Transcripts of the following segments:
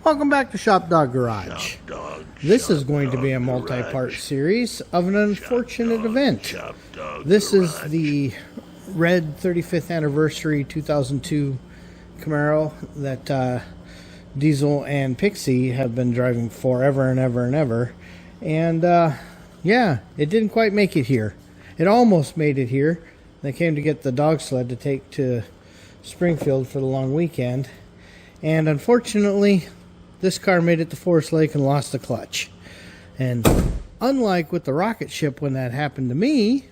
Welcome back to ShopDog-Garage. This is going to be a multi-part series of an unfortunate event. This is the red 35th anniversary 2002 Camaro that Diesel and Pixie have been driving forever and ever and ever. And yeah, it didn't quite make it here. It almost made it here. They came to get the dog sled to take to Springfield for the long weekend. And unfortunately, this car made it to Forest Lake and lost the clutch. And unlike with the rocket ship when that happened to me,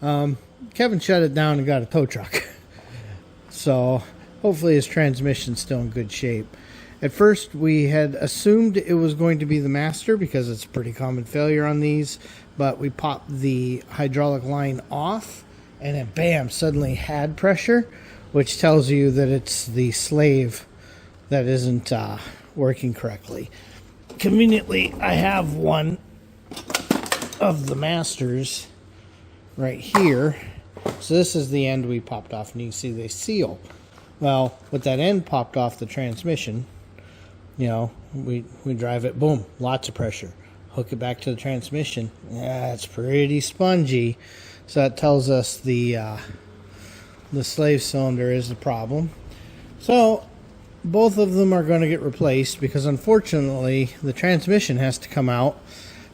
Kevin shut it down and got a tow truck. So hopefully his transmission's still in good shape. At first we had assumed it was going to be the master because it's a pretty common failure on these, but we popped the hydraulic line off and then bam, suddenly had pressure, which tells you that it's the slave that isn't working correctly. Conveniently, I have one of the masters right here. So this is the end we popped off, and you can see they seal. Well, with that end popped off the transmission, you know, we drive it, boom, lots of pressure. Hook it back to the transmission. Yeah, it's pretty spongy. So that tells us the slave cylinder is the problem. So both of them are going to get replaced because unfortunately the transmission has to come out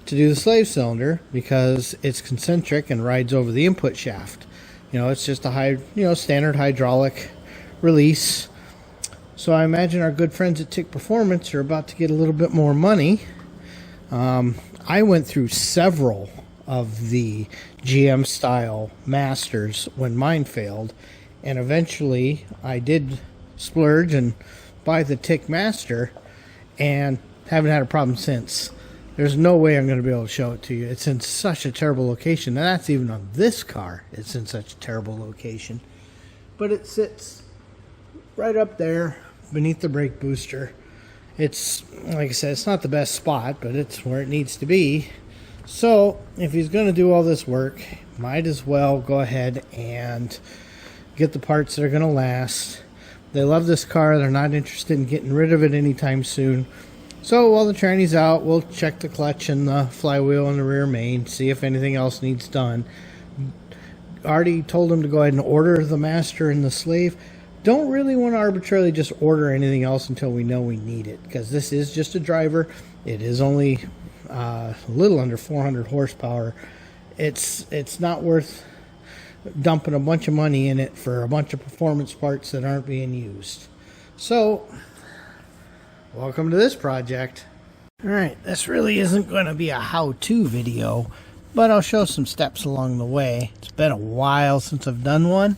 to do the slave cylinder because it's concentric and rides over the input shaft. You know, it's just a standard hydraulic release. So I imagine our good friends at Tick Performance are about to get a little bit more money. I went through several of the GM style masters when mine failed, and eventually I did splurge and buy the Tick Master and haven't had a problem since. There's no way I'm going to be able to show it to you. It's in such a terrible location. And that's even on this car. It's in such a terrible location. But it sits right up there beneath the brake booster. It's, like I said, it's not the best spot, but it's where it needs to be. So if he's going to do all this work, might as well go ahead and get the parts that are going to last. They love this car. They're not interested in getting rid of it anytime soon. So while the tranny's out, we'll check the clutch and the flywheel and the rear main, see if anything else needs done. Already told him to go ahead and order the master and the slave. Don't really want to arbitrarily just order anything else until we know we need it, because this is just a driver. It is only a little under 400 horsepower. It's not worth dumping a bunch of money in it for a bunch of performance parts that aren't being used. So welcome to this project. Alright, this really isn't going to be a how-to video, but I'll show some steps along the way. It's been a while since I've done one.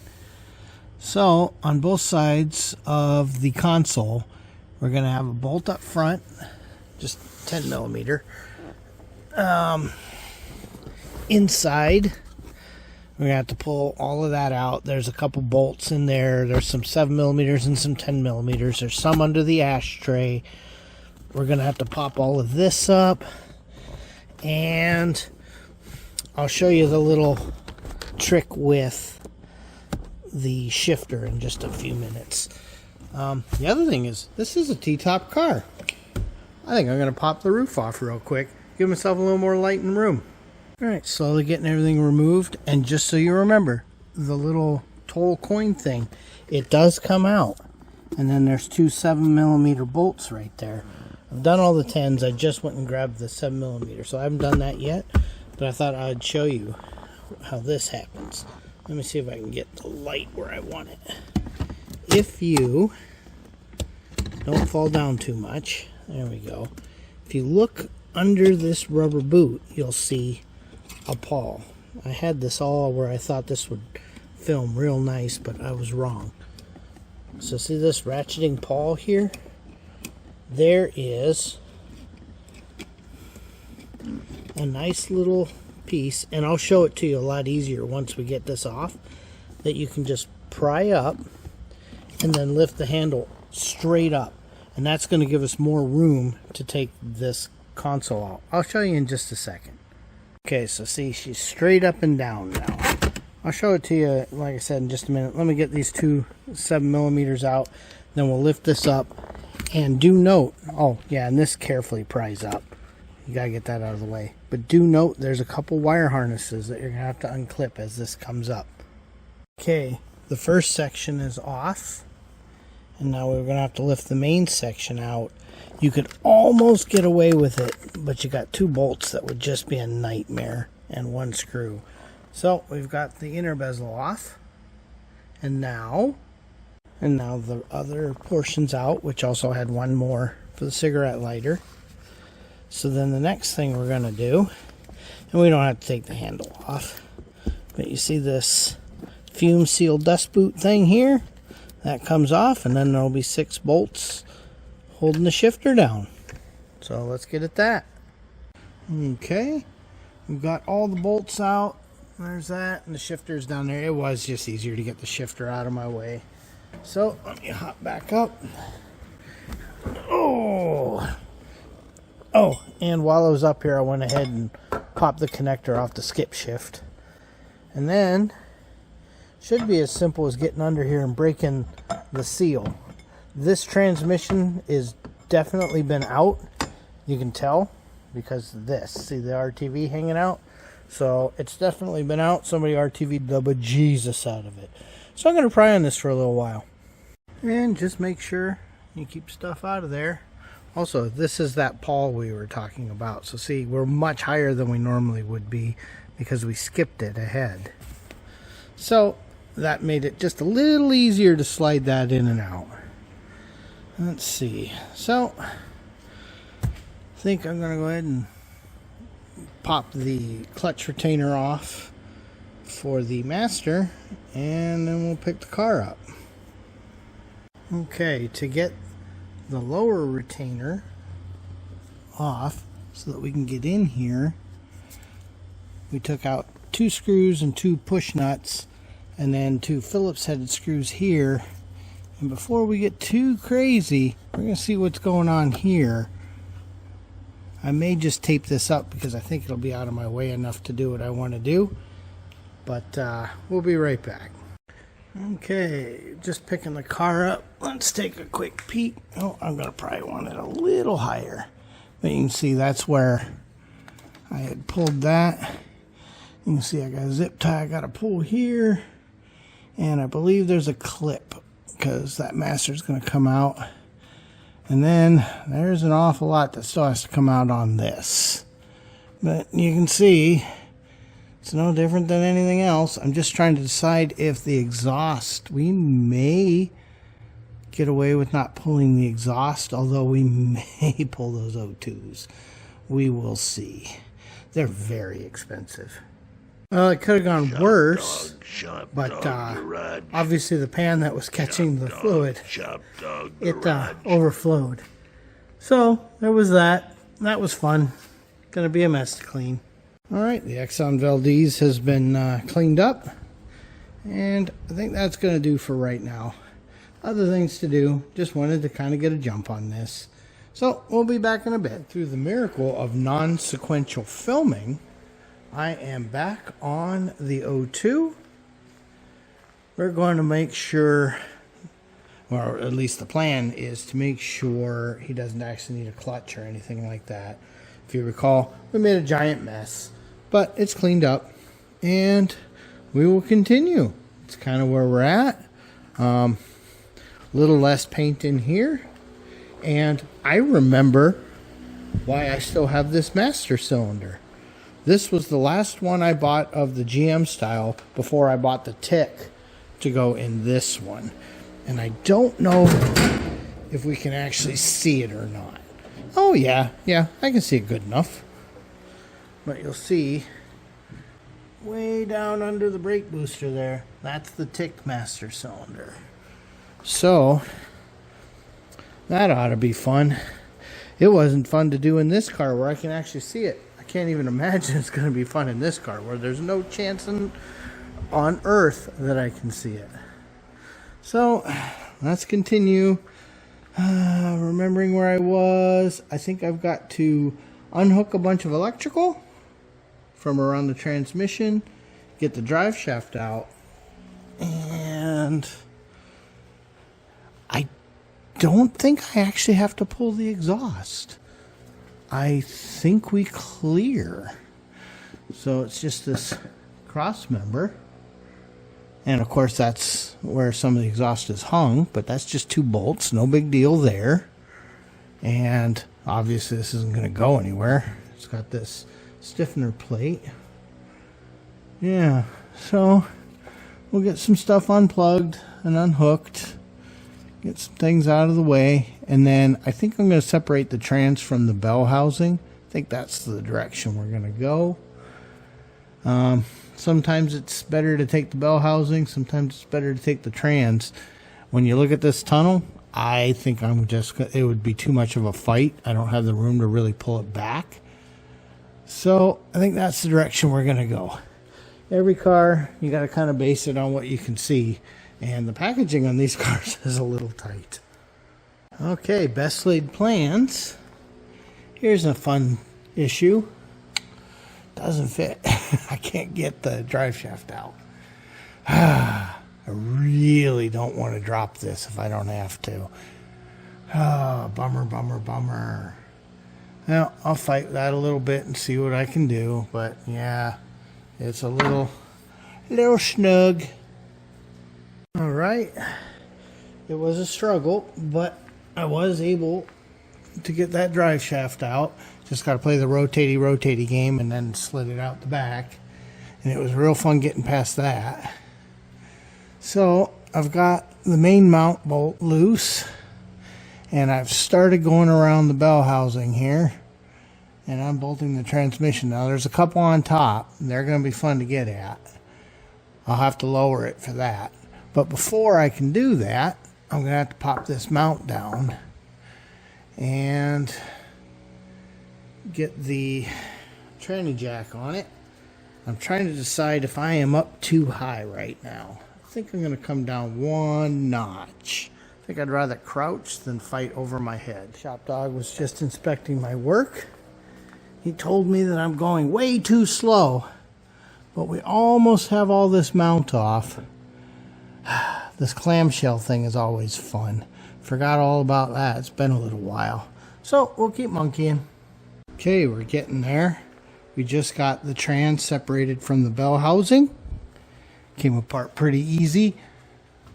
So on both sides of the console, we're going to have a bolt up front, just 10 millimeter. Inside, we're going to have to pull all of that out. There's a couple bolts in there. There's some 7 millimeters and some 10 millimeters. There's some under the ashtray. We're going to have to pop all of this up. And I'll show you the little trick with the shifter in just a few minutes. The other thing is, this is a T-top car. I think I'm going to pop the roof off real quick. Give myself a little more light and room. Alright, slowly getting everything removed, and just so you remember, the little toll coin thing, it does come out. And then there's two 7 millimeter bolts right there. I've done all the 10s, I just went and grabbed the 7 millimeter, so I haven't done that yet, but I thought I'd show you how this happens. Let me see if I can get the light where I want it. If you don't fall down too much, there we go. If you look under this rubber boot, you'll see a pawl. I had this all where I thought this would film real nice, but I was wrong. So see this ratcheting pawl here? There is a nice little piece, and I'll show it to you a lot easier once we get this off, that you can just pry up and then lift the handle straight up, and that's going to give us more room to take this console out. I'll show you in just a second. Okay, so see, she's straight up and down now. I'll show it to you, like I said, in just a minute. Let me get these two 7 millimeters out, then we'll lift this up And do note, oh yeah, and this carefully pries up. You gotta get that out of the way. But do note there's a couple wire harnesses that you're gonna have to unclip as this comes up. Okay, the first section is off. And now we're gonna have to lift the main section out. You could almost get away with it, but you got 2 bolts that would just be a nightmare, and 1 screw. So we've got the inner bezel off. And now the other portion's out, which also had 1 more for the cigarette lighter. So then the next thing we're gonna do, and we don't have to take the handle off, but you see this fume seal dust boot thing here? That comes off, and then there'll be 6 bolts holding the shifter down. So let's get at that. Okay, we've got all the bolts out. There's that, and the shifter's down there. It was just easier to get the shifter out of my way. So let me hop back up. Oh, and while I was up here, I went ahead and popped the connector off the skip shift. And then, should be as simple as getting under here and breaking the seal. This transmission is definitely been out. You can tell because of this. See the RTV hanging out? So it's definitely been out. Somebody RTV'd the bejesus out of it. So I'm going to pry on this for a little while. And just make sure you keep stuff out of there. Also, this is that pawl we were talking about. So see, we're much higher than we normally would be because we skipped it ahead. So that made it just a little easier to slide that in and out. Let's see. So I think I'm going to go ahead and pop the clutch retainer off for the master, and then we'll pick the car up. Okay, to get the lower retainer off so that we can get in here, we took out 2 screws and 2 push nuts, and then 2 Phillips headed screws here. And before we get too crazy, we're going to see what's going on here. I may just tape this up because I think it'll be out of my way enough to do what I want to do. But we'll be right back. Okay, just picking the car up. Let's take a quick peek. Oh, I'm going to probably want it a little higher. But you can see that's where I had pulled that. You can see I got a zip tie I got to pull here. And I believe there's a clip because that master's going to come out. And then there's an awful lot that still has to come out on this. But you can see it's no different than anything else. I'm just trying to decide if the exhaust, we may get away with not pulling the exhaust, although we may pull those O2s. We will see. They're very expensive. Well, it could have gone worse, but obviously the pan that was catching the fluid, it overflowed. So there was that. That was fun. Gonna be a mess to clean. All right, the Exxon Valdez has been cleaned up, and I think that's gonna do for right now. Other things to do, just wanted to kind of get a jump on this. So we'll be back in a bit. Through the miracle of non-sequential filming, I am back on the O2. We're going to make sure, or at least the plan is to make sure he doesn't actually need a clutch or anything like that. If you recall, we made a giant mess, but it's cleaned up and we will continue. It's kind of where we're at. A little less paint in here. And I remember why I still have this master cylinder. This was the last one I bought of the GM style before I bought the Tick to go in this one. And I don't know if we can actually see it or not. Oh yeah, I can see it good enough. But you'll see way down under the brake booster there, that's the Tick master cylinder. So that ought to be fun. It wasn't fun to do in this car where I can actually see it. I can't even imagine it's going to be fun in this car where there's no chance on earth that I can see it. So let's continue. Remembering where I was, I think I've got to unhook a bunch of electrical from around the transmission, get the drive shaft out, and I don't think I actually have to pull the exhaust. I think we clear. So it's just this cross member. And of course that's where some of the exhaust is hung, but that's just 2 bolts, no big deal there. And obviously this isn't going to go anywhere. It's got this stiffener plate. Yeah, so we'll get some stuff unplugged and unhooked, get some things out of the way, and then I think I'm going to separate the trans from the bell housing. I think that's the direction we're going to go. Sometimes it's better to take the bell housing, sometimes it's better to take the trans. When you look at this tunnel, I think it would be too much of a fight. I don't have the room to really pull it back. So I think that's the direction we're going to go. Every car, you got to kind of base it on what you can see. And the packaging on these cars is a little tight. Okay, best laid plans. Here's a fun issue. Doesn't fit. I can't get the drive shaft out. I really don't want to drop this if I don't have to. Oh, bummer, bummer, bummer. Well, I'll fight that a little bit and see what I can do. But yeah, it's a little snug. All right. It was a struggle, but I was able to get that drive shaft out. Just got to play the rotatey game and then slid it out the back. And it was real fun getting past that. So I've got the main mount bolt loose. And I've started going around the bell housing here. And I'm bolting the transmission. Now there's a couple on top. They're going to be fun to get at. I'll have to lower it for that. But before I can do that, I'm going to have to pop this mount down. And get the tranny jack on it. I'm trying to decide if I am up too high right now. I think I'm going to come down 1 notch. I think I'd rather crouch than fight over my head. ShopDog was just inspecting my work. He told me that I'm going way too slow, but we almost have all this mount off. This clamshell thing is always fun. Forgot all about that. It's been a little while. So we'll keep monkeying. Okay, we're getting there. We just got the trans separated from the bell housing. Came apart pretty easy.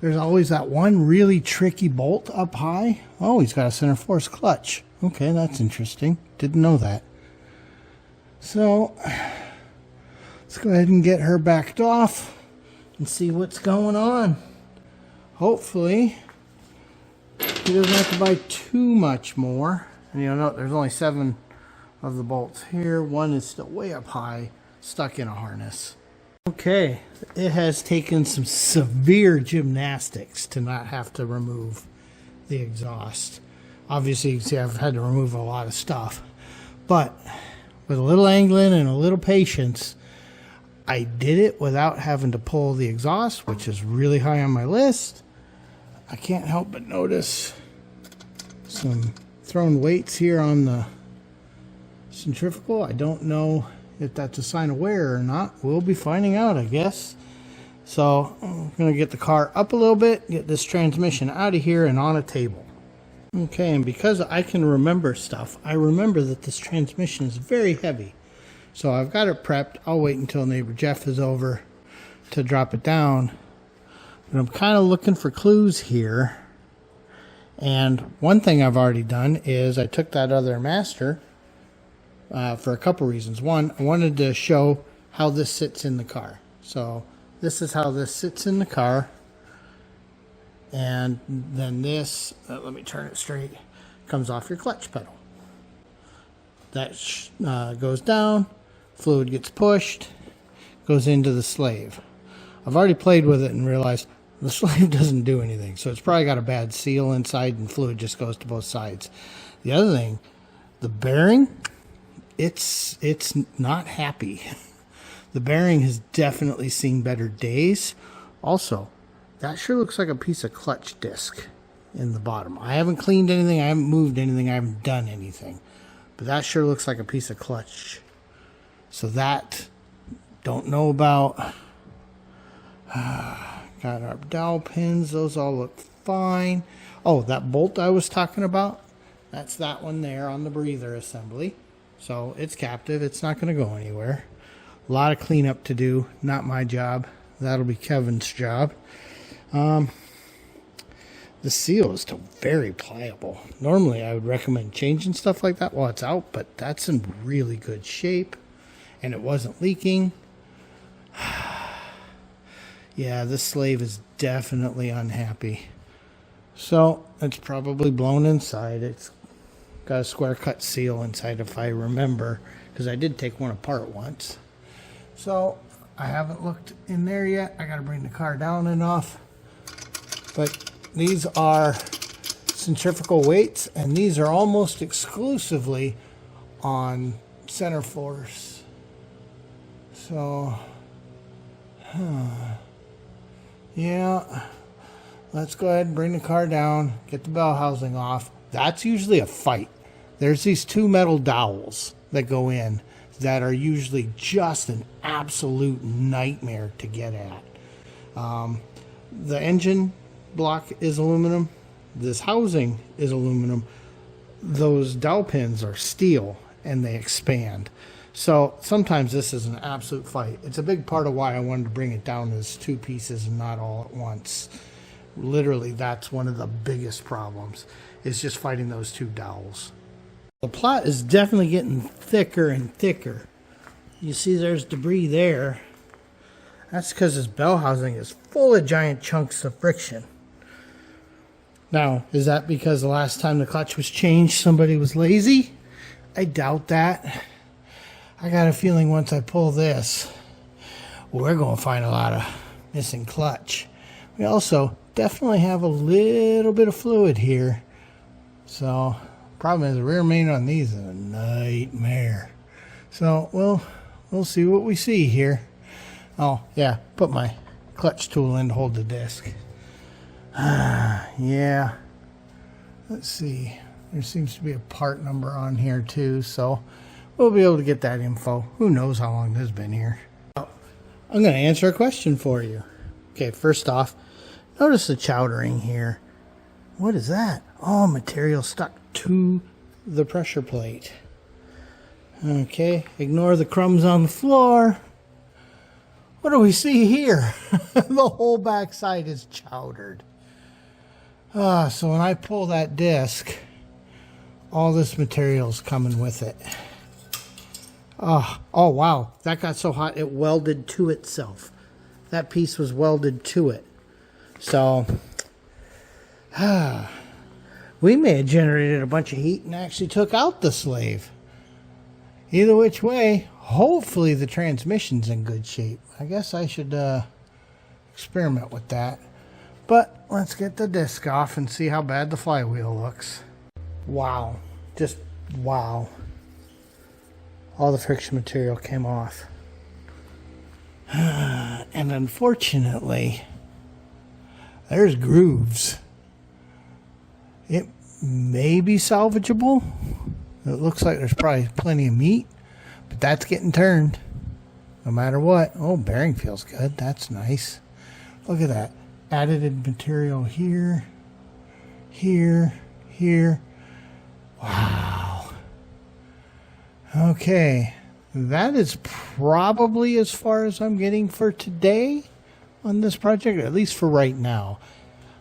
There's always that one really tricky bolt up high. Oh, he's got a center force clutch. Okay, that's interesting. Didn't know that. So, let's go ahead and get her backed off and see what's going on. Hopefully, he doesn't have to buy too much more. And you'll note there's only 7 of the bolts here. 1 is still way up high, stuck in a harness. Okay, it has taken some severe gymnastics to not have to remove the exhaust. Obviously, you can see I've had to remove a lot of stuff. But with a little angling and a little patience, I did it without having to pull the exhaust, which is really high on my list. I can't help but notice some thrown weights here on the centrifugal. I don't know if that's a sign of wear or not. We'll be finding out, I guess. So I'm going to get the car up a little bit, get this transmission out of here and on a table. Okay, and because I can remember stuff, I remember that this transmission is very heavy. So I've got it prepped. I'll wait until neighbor Jeff is over to drop it down. But I'm kind of looking for clues here. And one thing I've already done is I took that other master for a couple reasons. One, I wanted to show how this sits in the car. So this is how this sits in the car. And then this, let me turn it straight, comes off your clutch pedal. That goes down, fluid gets pushed, goes into the slave. I've already played with it and realized the slave doesn't do anything. So it's probably got a bad seal inside and fluid just goes to both sides. The other thing, the bearing, it's not happy. The bearing has definitely seen better days. Also, that sure looks like a piece of clutch disc in the bottom. I haven't cleaned anything, I haven't moved anything, I haven't done anything. But that sure looks like a piece of clutch. So that, don't know about. Got our dowel pins, those all look fine. Oh, that bolt I was talking about, that's that one there on the breather assembly. So it's captive. It's not going to go anywhere. A lot of cleanup to do. Not my job. That'll be Kevin's job. The seal is still very pliable. Normally I would recommend changing stuff like that while it's out, but that's in really good shape and it wasn't leaking. Yeah, this slave is definitely unhappy. So it's probably blown inside. It's got a square cut seal inside if I remember, because I did take one apart once. So I haven't looked in there yet. I got to bring the car down and off. But these are centrifugal weights, and these are almost exclusively on center force. So, yeah, let's go ahead and bring the car down, get the bell housing off. That's usually a fight. There's these two metal dowels that go in that are usually just an absolute nightmare to get at. The engine block is aluminum. This housing is aluminum. Those dowel pins are steel and they expand. So sometimes this is an absolute fight. It's a big part of why I wanted to bring it down as two pieces and not all at once. Literally, that's one of the biggest problems, is just fighting those two dowels. The plot is definitely getting thicker and thicker. You see there's debris there. That's because this bell housing is full of giant chunks of friction. Now, is that because the last time the clutch was changed, somebody was lazy? I doubt that. I got a feeling once I pull this, we're going to find a lot of missing clutch. We also definitely have a little bit of fluid here. So, problem is the rear main on these is a nightmare. So, we'll see what we see here. Oh, yeah, put my clutch tool in to hold the disc. Yeah. Let's see. There seems to be a part number on here too, so we'll be able to get that info. Who knows how long this has been here. Oh, I'm going to answer a question for you. Okay, first off, notice the chowdering here. What is that? Oh, material stuck to the pressure plate. Okay, ignore the crumbs on the floor. What do we see here? The whole back side is chowdered. So when I pull that disc, all this material's coming with it. Oh wow, that got so hot it welded to itself. That piece was welded to it. So, we may have generated a bunch of heat and actually took out the slave. Either which way, hopefully the transmission's in good shape. I guess I should experiment with that. But let's get the disc off and see how bad the flywheel looks. Wow. Just wow. All the friction material came off. And unfortunately, there's grooves. It may be salvageable. It looks like there's probably plenty of meat, but that's getting turned no matter what. Oh, bearing feels good. That's nice. Look at that. Added material here, here, here. Wow. Okay. That is probably as far as I'm getting for today on this project, at least for right now.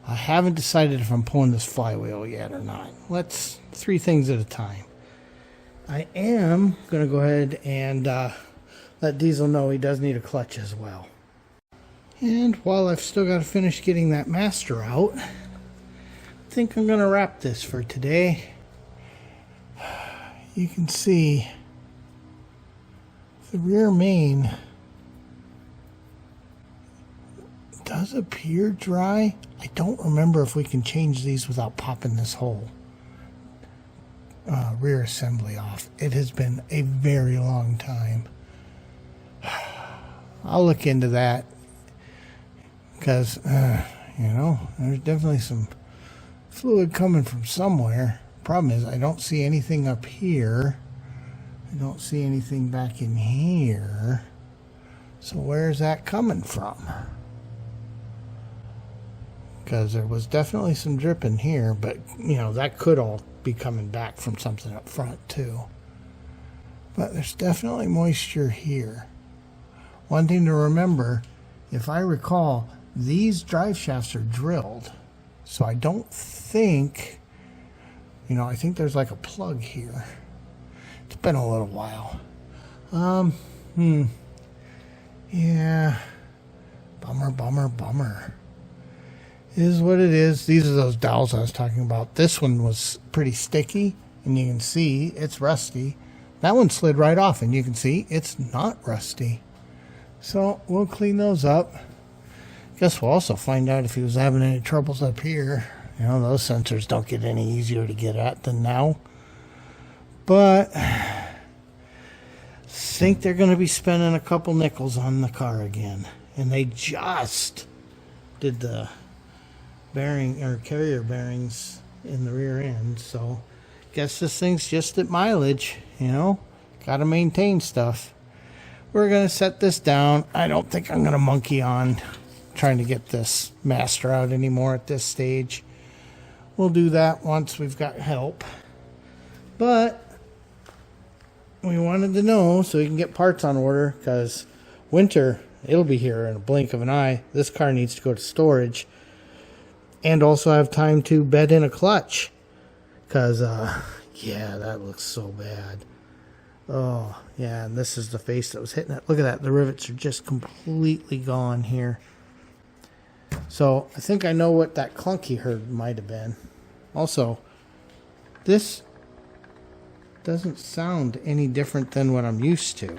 I haven't decided if I'm pulling this flywheel yet or not. Let's 3 things at a time. I am going to go ahead and let Diesel know he does need a clutch as well. And while I've still got to finish getting that master out, I think I'm going to wrap this for today. You can see the rear main does appear dry. I don't remember if we can change these without popping this whole rear assembly off. It has been a very long time. I'll look into that because, you know, there's definitely some fluid coming from somewhere. Problem is, I don't see anything up here. I don't see anything back in here. So where's that coming from? because there was definitely some dripping here, but you know, that could all be coming back from something up front too. But there's definitely moisture here. One thing to remember, if I recall, these drive shafts are drilled, so I don't think, you know, I think there's like a plug here. It's been a little while. Yeah, bummer. It is what it is. These are those dowels I was talking about. This one was pretty sticky, and you can see it's rusty. That one slid right off, and you can see it's not rusty. So we'll clean those up. Guess we'll also find out if he was having any troubles up here. You know, those sensors don't get any easier to get at than now. But I think they're going to be spending a couple nickels on the car again. And they just did the bearing or carrier bearings in the rear end. So guess this thing's just at mileage, you know. Got to maintain stuff. We're going to set this down. I don't think I'm going to monkey on trying to get this master out anymore at this stage. We'll do that once we've got help. But we wanted to know so we can get parts on order, because winter, it'll be here in a blink of an eye. This car needs to go to storage and also have time to bed in a clutch, because yeah, that looks so bad. Oh yeah, and this is the face that was hitting it. Look at that, the rivets are just completely gone here. So I think I know what that clunky herd might have been. Also, this doesn't sound any different than what I'm used to.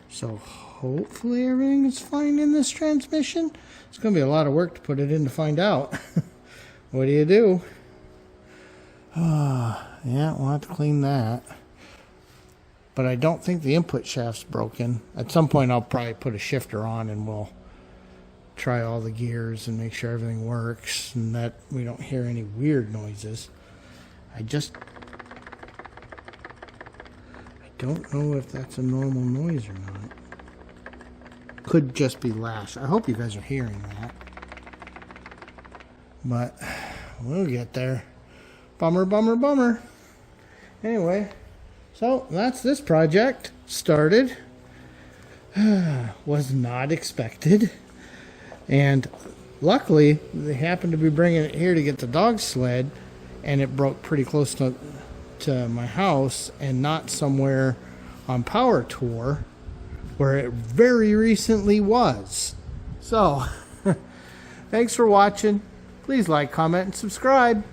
So hopefully everything is fine in this transmission. It's going to be a lot of work to put it in to find out. What do you do? Yeah, we'll have to clean that. But I don't think the input shaft's broken. At some point I'll probably put a shifter on and we'll try all the gears and make sure everything works and that we don't hear any weird noises. I don't know if that's a normal noise or not. Could just be lash. I hope you guys are hearing that. But we'll get there. Bummer. Anyway, so that's this project started. Was not expected. And luckily, they happened to be bringing it here to get the dog sled, and it broke pretty close to my house and not somewhere on Power Tour where it very recently was. So, thanks for watching. Please like, comment, and subscribe.